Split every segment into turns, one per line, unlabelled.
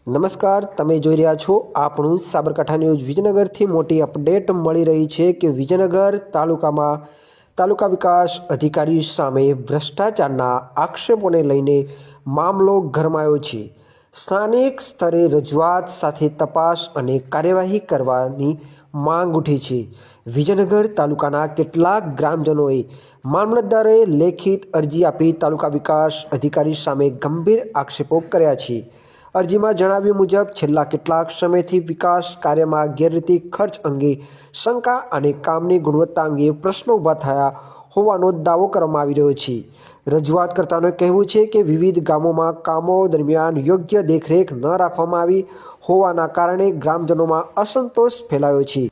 નમસ્કાર, તમે જોઈ રહ્યા છો આપણું સાબરકાંઠા ન્યૂઝ। વિજયનગરથી મોટી અપડેટ મળી રહી છે કે વિજયનગર તાલુકામાં તાલુકા વિકાસ અધિકારી સામે ભ્રષ્ટાચારના આક્ષેપોને લઈને મામલો ગરમાયો છે। સ્થાનિક સ્તરે રજૂઆત સાથે તપાસ અને કાર્યવાહી કરવાની માંગ ઉઠી છે। વિજયનગર તાલુકાના કેટલાક ગ્રામજનોએ મામલતદારે લેખિત અરજી આપી તાલુકા વિકાસ અધિકારી સામે ગંભીર આક્ષેપો કર્યા છે। અરજીમાં જણાવ્યું મુજબ છેલ્લા કેટલાક સમયથી વિકાસ કાર્યમાં ગેરરીતિ ખર્ચ અંગે શંકા અને કામની ગુણવત્તા અંગે પ્રશ્નો ઊભા થયા હોવાનો દાવો કરવામાં આવી રહ્યો છે। રજૂઆતકર્તાઓનું કહેવું છે કે વિવિધ ગામોમાં કામો દરમિયાન યોગ્ય દેખરેખ ન રાખવામાં આવી હોવાના કારણે ગ્રામજનોમાં અસંતોષ ફેલાયો છે।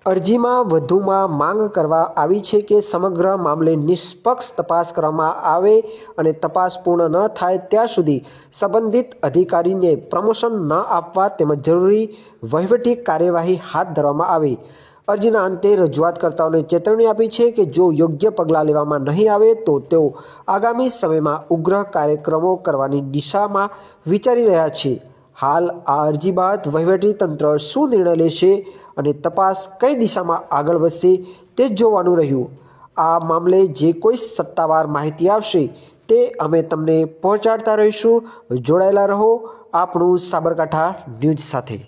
અરજીમાં વધુમાં માંગ કરવા આવી છે કે સમગ્ર મામલે નિષ્પક્ષ તપાસ કરવામાં આવે અને તપાસ પૂર્ણ ન થાય ત્યાં સુધી સંબંધિત અધિકારીને પ્રમોશન ન આપવા તેમજ જરૂરી વહીવટી કાર્યવાહી હાથ ધરવામાં આવે। અરજીના અંતે રજૂઆતકર્તાઓને ચેતવણી આપી છે કે જો યોગ્ય પગલાં લેવામાં નહીં આવે તો તેઓ આગામી સમયમાં ઉગ્ર કાર્યક્રમો કરવાની દિશામાં વિચારી રહ્યા છે। હાલ આ અરજી બાદ વહીવટીતંત્ર શું નિર્ણય લેશે અને તપાસ કઈ દિશામાં આગળ વધશે તે જોવાનું રહ્યું। આ મામલે જે કોઈ સત્તાવાર માહિતી આવશે તે અમે તમને પહોંચાડતા રહીશું। જોડાયેલા રહો આપણું સાબરકાંઠા ન્યૂઝ સાથે।